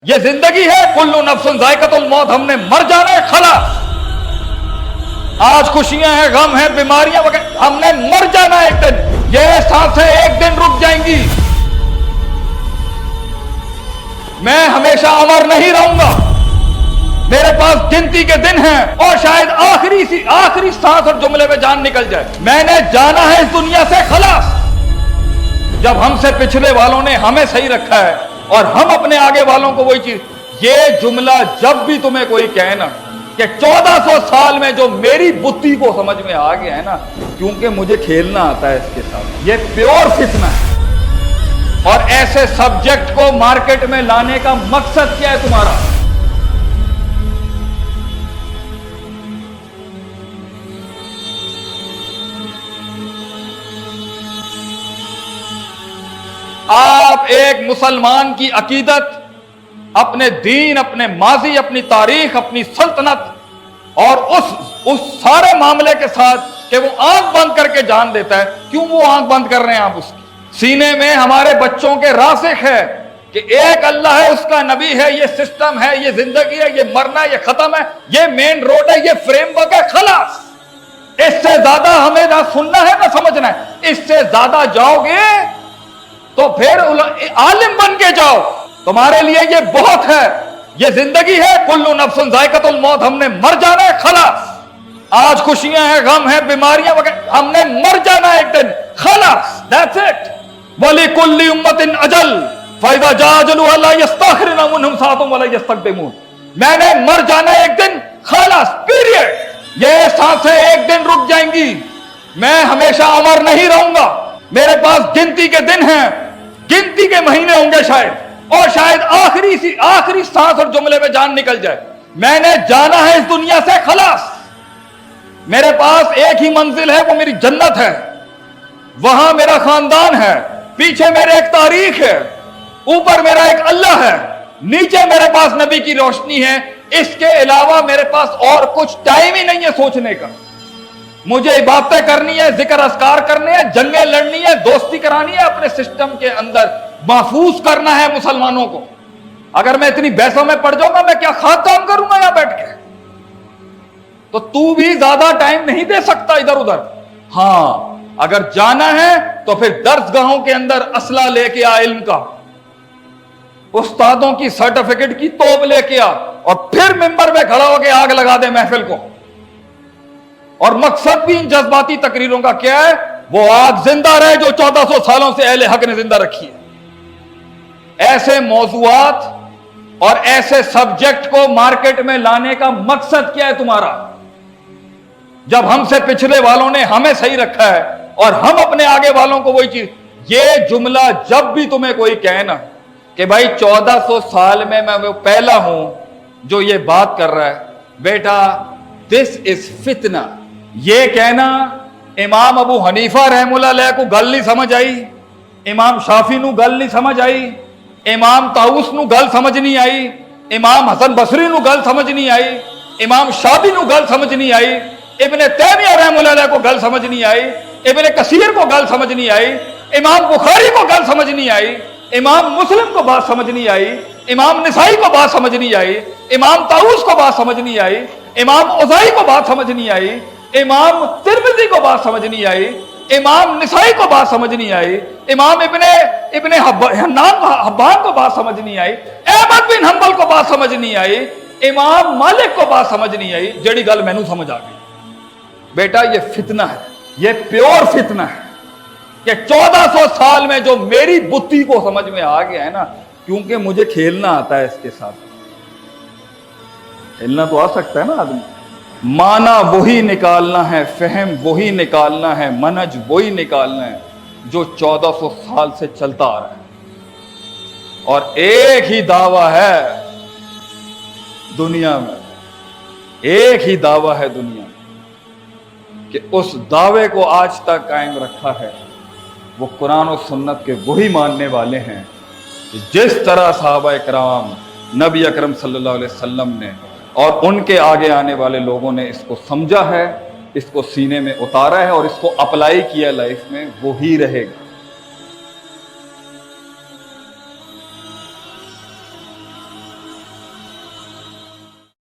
یہ زندگی ہے، کلو نفس ذائقۃ الموت، ہم نے مر جانا ہے، خلاص۔ آج خوشیاں ہیں، غم ہیں، بیماریاں وغیرہ، ہم نے مر جانا ہے ایک دن، یہ سانسیں ایک دن رک جائیں گی۔ میں ہمیشہ امر نہیں رہوں گا، میرے پاس گنتی کے دن ہیں، اور شاید آخری سانس اور جملے میں جان نکل جائے۔ میں نے جانا ہے اس دنیا سے، خلاص۔ جب ہم سے پچھلے والوں نے ہمیں صحیح رکھا ہے اور ہم اپنے آگے والوں کو وہی چیز، یہ جملہ جب بھی تمہیں کوئی کہے نا کہ 1400 سال میں جو میری بتی کو سمجھ میں آ گیا ہے نا، کیونکہ مجھے کھیلنا آتا ہے اس کے ساتھ، یہ پیور فتنہ ہے۔ اور ایسے سبجیکٹ کو مارکیٹ میں لانے کا مقصد کیا ہے تمہارا؟ آپ ایک مسلمان کی عقیدت، اپنے دین، اپنے ماضی، اپنی تاریخ، اپنی سلطنت اور اس سارے معاملے کے ساتھ کہ وہ آنکھ بند کر کے جان دیتا ہے، کیوں وہ آنکھ بند کر رہے ہیں آپ اس کی؟ سینے میں ہمارے بچوں کے راسخ ہے کہ ایک اللہ ہے، اس کا نبی ہے، یہ سسٹم ہے، یہ زندگی ہے، یہ مرنا ہے، یہ ختم ہے، یہ مین روڈ ہے، یہ فریم ورک ہے، خلاص۔ اس سے زیادہ ہمیں نہ سننا ہے نہ سمجھنا ہے۔ اس سے زیادہ جاؤ گے تو پھر عالم بن کے جاؤ، تمہارے لیے یہ بہت ہے۔ یہ زندگی ہے، کلو نفس ذائقۃ الموت، ہم نے مر جانا ہے، خلاص۔ آج خوشیاں ہیں، غم ہیں، بیماریاں وغیرہ، ہم نے مر جانا ہے ایک دن، خلاص، that's it۔ وَلِكُلِّ أُمَّةٍ أَجَلٌ فَإِذَا جَاءَ أَجَلُهَا لَا يَسْتَأْخِرُونَ عَنْهُ سَاعَةً وَلَا يَسْتَقْدِمُونَ۔ میں نے مر جانا ہے ایک دن، خلاص، پیریڈ۔ یہ سانسیں ایک دن رک جائیں گی، میں ہمیشہ امر نہیں رہوں گا، میرے پاس گنتی کے دن ہیں، گنتی کے مہینے ہوں گے شاید، اور شاید آخری سانس اور جملے میں جان نکل جائے۔ میں نے جانا ہے اس دنیا سے، خلاص۔ میرے پاس ایک ہی منزل ہے، وہ میری جنت ہے، وہاں میرا خاندان ہے، پیچھے میرے ایک تاریخ ہے، اوپر میرا ایک اللہ ہے، نیچے میرے پاس نبی کی روشنی ہے۔ اس کے علاوہ میرے پاس اور کچھ ٹائم ہی نہیں ہے سوچنے کا۔ مجھے عبادتیں کرنی ہے، ذکر اذکار کرنے ہیں، جنگیں لڑنی ہے، دوستی کرانی ہے، اپنے سسٹم کے اندر محفوظ کرنا ہے مسلمانوں کو۔ اگر میں اتنی بحثوں میں پڑ جاؤں گا، میں کیا خاک کام کروں گا یہاں بیٹھ کے؟ تو بھی زیادہ ٹائم نہیں دے سکتا ادھر ادھر۔ ہاں، اگر جانا ہے تو پھر درس گاہوں کے اندر اسلحہ لے کے آ، علم کا، استادوں کی سرٹیفکیٹ کی توپ لے کے آ، اور پھر ممبر میں کھڑا ہو کے آگ لگا دے محفل کو۔ اور مقصد بھی ان جذباتی تقریروں کا کیا ہے؟ وہ آگ زندہ رہے جو 1400 سالوں سے اہل حق نے زندہ رکھی ہے۔ ایسے موضوعات اور ایسے سبجیکٹ کو مارکیٹ میں لانے کا مقصد کیا ہے تمہارا؟ جب ہم سے پچھلے والوں نے ہمیں صحیح رکھا ہے اور ہم اپنے آگے والوں کو وہی چیز، یہ جملہ جب بھی تمہیں کوئی کہے نا کہ بھائی 1400 سال میں وہ پہلا ہوں جو یہ بات کر رہا ہے، بیٹا دس از فتنہ، یہ کہنا امام ابو حنیفہ رحم اللہ علیہ کو گل نہیں سمجھ آئی، امام شافعی نو گل نہیں سمجھ آئی، امام طاؤس نو گل سمجھ نہیں آئی، امام حسن بصری نو گل سمجھ نہیں آئی، امام شافعی نو گل سمجھ نہیں آئی، ابن تیمیہ رحم اللہ علیہ کو گل سمجھ نہیں آئی، ابن کثیر کو گل سمجھ نہیں آئی، امام بخاری کو گل سمجھ نہیں آئی، امام مسلم کو بات سمجھ نہیں آئی، امام نسائی کو بات سمجھ نہیں آئی، امام طاؤس کو بات سمجھ نہیں آئی، امام اوزاعی کو بات سمجھ نہیں آئی، امام ترمذی کو بات سمجھ نہیں آئی، امام نسائی کو بات سمجھ نہیں آئی، امام ابن حبان کو بات سمجھ نہیں آئی، احمد بن حنبل کو بات سمجھ نہیں آئی، امام مالک کو بات سمجھ نہیں آئی، جڑی گل مینوں سمجھ آ گئی۔ بیٹا یہ فتنہ ہے، یہ پیور فتنہ ہے کہ 1400 سال میں جو میری بتی کو سمجھ میں آ گیا ہے نا، کیونکہ مجھے کھیلنا آتا ہے اس کے ساتھ۔ کھیلنا تو آ سکتا ہے نا آدمی، معنی وہی نکالنا ہے، فہم وہی نکالنا ہے، منہج وہی نکالنا ہے جو 1400 سال سے چلتا آ رہا ہے۔ اور ایک ہی دعویٰ ہے دنیا میں، ایک ہی دعویٰ ہے دنیا میں کہ اس دعوے کو آج تک قائم رکھا ہے، وہ قرآن و سنت کے وہی ماننے والے ہیں کہ جس طرح صحابہ کرام، نبی اکرم صلی اللہ علیہ وسلم نے اور ان کے آگے آنے والے لوگوں نے اس کو سمجھا ہے، اس کو سینے میں اتارا ہے اور اس کو اپلائی کیا لائف میں، وہی رہے گا۔